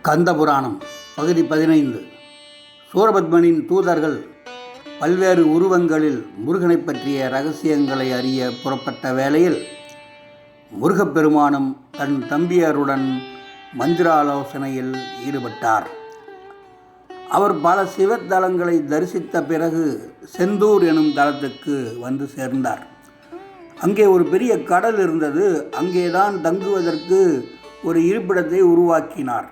கந்தபுராணம் பகுதி 15. சூரபத்மனின் தூதர்கள் பல்வேறு உருவங்களில் முருகனை பற்றிய இரகசியங்களை அறிய புறப்பட்ட வேளையில் முருகப்பெருமானும் தன் தம்பியருடன் மந்திராலோசனையில் ஈடுபட்டார். அவர் பல சிவத்தலங்களை தரிசித்த பிறகு செந்தூர் எனும் தலத்துக்கு வந்து சேர்ந்தார். அங்கே ஒரு பெரிய கடல் இருந்தது. அங்கேதான் தங்குவதற்கு ஒரு இருப்பிடத்தை உருவாக்கினார்.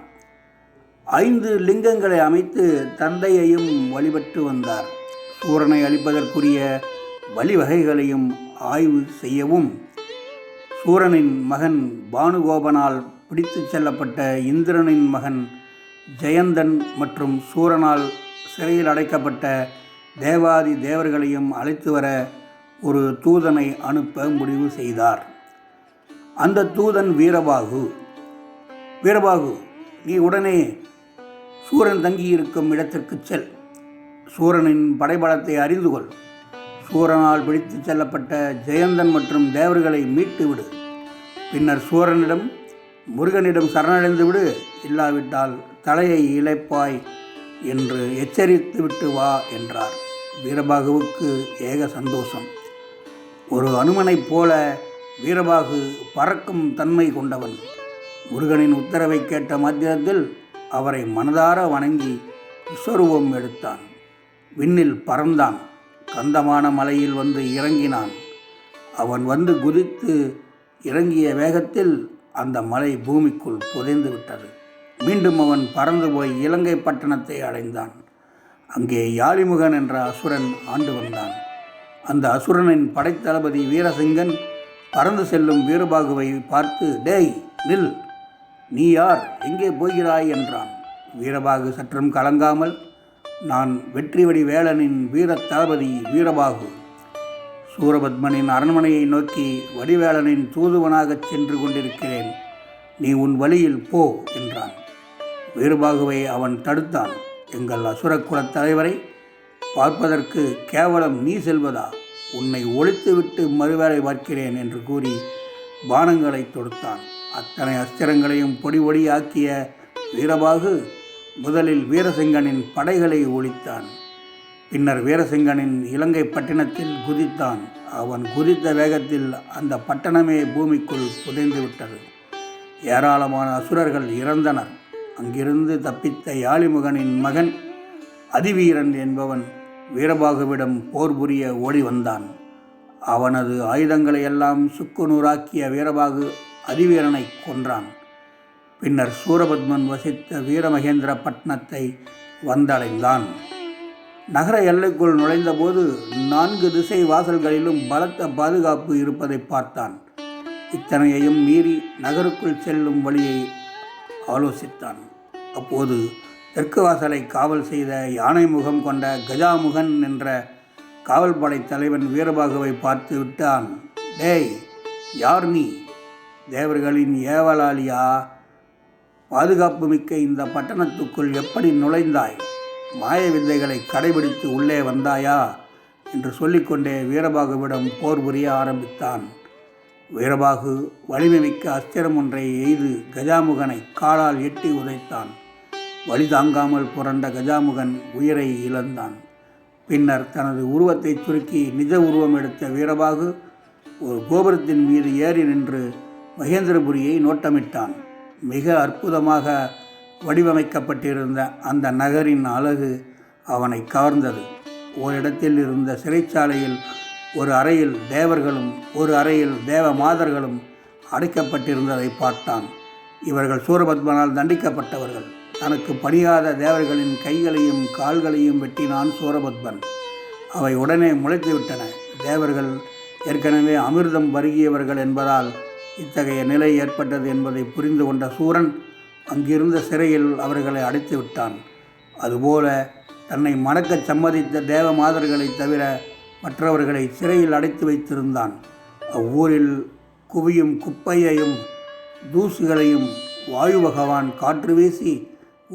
5 லிங்கங்களை அமைத்து தந்தையையும் வழிபட்டு வந்தார். சூரனை அழிப்பதற்குரிய வழிவகைகளையும் ஆய்வு செய்யவும் சூரனின் மகன் பானுகோபனால் பிடித்து செல்லப்பட்ட இந்திரனின் மகன் ஜெயந்தன் மற்றும் சூரனால் சிறையில் அடைக்கப்பட்ட தேவாதி தேவர்களையும் அழைத்து வர ஒரு தூதனை அனுப்ப முடிவு செய்தார். அந்த தூதன் வீரபாகு. நீ உடனே சூரன் தங்கியிருக்கும் இடத்திற்கு செல். சூரனின் படைபலத்தை அறிந்து கொள். சூரனால் பிடித்து செல்லப்பட்ட ஜெயந்தன் மற்றும் தேவர்களை மீட்டு விடு. பின்னர் சூரனிடம் முருகனிடம் சரணடைந்து விடு. இல்லாவிட்டால் தலையை இழைப்பாய் என்று எச்சரித்து விட்டு வா என்றார். வீரபாகுவுக்கு ஏக சந்தோஷம். ஒரு அனுமனைப் போல வீரபாகு பறக்கும் தன்மை கொண்டவன். முருகனின் உத்தரவை கேட்ட மாத்திரத்தில் அவரை மனதார வணங்கி விஸ்வரூபம் எடுத்தான். விண்ணில் பறந்தான். கந்தமான மலையில் வந்து இறங்கினான். அவன் வந்து குதித்து இறங்கிய வேகத்தில் அந்த மலை பூமிக்குள் புதைந்து விட்டது. மீண்டும் அவன் பறந்து போய் இலங்கை பட்டணத்தை அடைந்தான். அங்கே யாழிமுகன் என்ற அசுரன் ஆண்டு வந்தான். அந்த அசுரனின் படைத்தளபதி வீரசிங்கன் பறந்து செல்லும் வீரபாகுவை பார்த்து, டேய் நில், நீ யார், எங்கே போகிறாய் என்றான். வீரபாகு சற்றும் கலங்காமல், நான் வெற்றிவடி வேளனின் வீர தளபதி வீரபாகு. சூரபத்மனின் அரண்மனையை நோக்கி வடிவேளனின் தூதுவனாகச் சென்று கொண்டிருக்கிறேன். நீ உன் வழியில் போ என்றான். வீரபாகுவை அவன் தடுத்தான். எங்கள் அசுர குலத் தலைவரை பார்ப்பதற்கு கேவலம் நீ செல்வதா? உன்னை ஒழித்துவிட்டு மறுவேளை பார்க்கிறேன் என்று கூறி பானங்களை தொடுத்தான். அத்தனை அஸ்திரங்களையும் பொடி பொடியாக்கிய வீரபாகு முதலில் வீரசிங்கனின் படைகளை ஒழித்தான். பின்னர் வீரசிங்கனின் இலங்கை பட்டணத்தில் குதித்தான். அவன் குதித்த வேகத்தில் அந்த பட்டணமே பூமிக்குள் புதைந்து விட்டது. ஏராளமான அசுரர்கள் இறந்தனர். அங்கிருந்து தப்பித்த யாழிமுகனின் மகன் அதிவீரன் என்பவன் வீரபாகுவிடம் போர் புரிய ஓடி வந்தான். அவனது ஆயுதங்களை எல்லாம் சுக்குநூறாக்கிய வீரபாகு அதிவீரனை கொன்றான். பின்னர் சூரபத்மன் வசித்த வீரமகேந்திர பட்டணத்தை வந்தடைந்தான். நகர எல்லைக்குள் நுழைந்தபோது 4 திசை வாசல்களிலும் பலத்த பாதுகாப்பு இருப்பதை பார்த்தான். இத்தனையையும் மீறி நகருக்குள் செல்லும் வழியை ஆலோசித்தான். அப்போது தெற்கு வாசலை காவல் செய்த யானை முகம் கொண்ட கஜாமுகன் என்ற காவல்படை தலைவன் வீரபாகுவை பார்த்து விட்டான். டேய், யார் நீ? தேவர்களின் ஏவலாளியா? பாதுகாப்பு மிக்க இந்த பட்டணத்துக்குள் எப்படி நுழைந்தாய்? மாய வித்தைகளை கடைபிடித்து உள்ளே வந்தாயா என்று சொல்லிக்கொண்டே வீரபாகுவிடம் போர் புரிய ஆரம்பித்தான். வீரபாகு வலிமை மிக்க அஸ்திரம் ஒன்றை எய்து கஜாமுகனை காலால் எட்டி உதைத்தான். வலி தாங்காமல் புரண்ட கஜாமுகன் உயிரை இழந்தான். பின்னர் தனது உருவத்தை சுருக்கி நிஜ உருவம் எடுத்த வீரபாகு ஒரு கோபுரத்தின் மீது ஏறி நின்று மகேந்திரபுரியை நோட்டமிட்டான். மிக அற்புதமாக வடிவமைக்கப்பட்டிருந்த அந்த நகரின் அழகு அவனை கவர்ந்தது. ஓரிடத்தில் இருந்த சிறைச்சாலையில் ஒரு அறையில் தேவர்களும் ஒரு அறையில் தேவ மாதர்களும் அடைக்கப்பட்டிருந்ததை பார்த்தான். இவர்கள் சூரபத்மனால் தண்டிக்கப்பட்டவர்கள். தனக்கு பணியாத தேவர்களின் கைகளையும் கால்களையும் வெட்டினான் சூரபத்மன். அவை உடனே முளைத்துவிட்டன. தேவர்கள் ஏற்கனவே அமிர்தம் பருகியவர்கள் என்பதால் இத்தகைய நிலை ஏற்பட்டது என்பதை புரிந்து கொண்ட சூரன் அங்கிருந்த சிறையில் அவர்களை அடைத்து விட்டான். அதுபோல தன்னை மணக்கச் சம்மதித்த தேவ மாதர்களை தவிர மற்றவர்களை சிறையில் அடைத்து வைத்திருந்தான். அவ்வூரில் குவியும் குப்பையையும் தூசுகளையும் வாயு பகவான் காற்று வீசி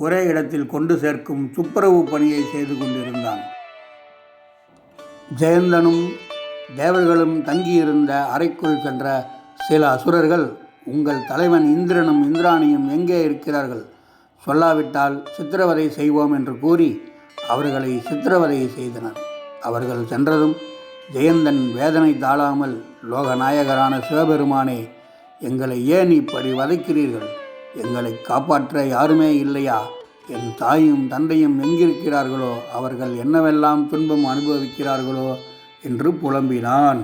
ஒரே இடத்தில் கொண்டு சேர்க்கும் துப்புரவு பணியை செய்து கொண்டிருந்தான். ஜெயந்தனும் தேவர்களும் தங்கியிருந்த அறைக்குள் சென்ற சில அசுரர்கள், உங்கள் தலைவன் இந்திரனும் இந்திராணியும் எங்கே இருக்கிறார்கள்? சொல்லாவிட்டால் சித்திரவதை செய்வோம் என்று கூறி அவர்களை சித்திரவதை செய்தனர். அவர்கள் சென்றதும் ஜெயந்தன் வேதனை தாழாமல், லோகநாயகரான சிவபெருமானே, எங்களை ஏன் இப்படி வதைக்கிறீர்கள்? எங்களை காப்பாற்ற யாருமே இல்லையா? என் தாயும் தந்தையும் எங்கிருக்கிறார்களோ? அவர்கள் என்னவெல்லாம் துன்பம் அனுபவிக்கிறார்களோ என்று புலம்பினான்.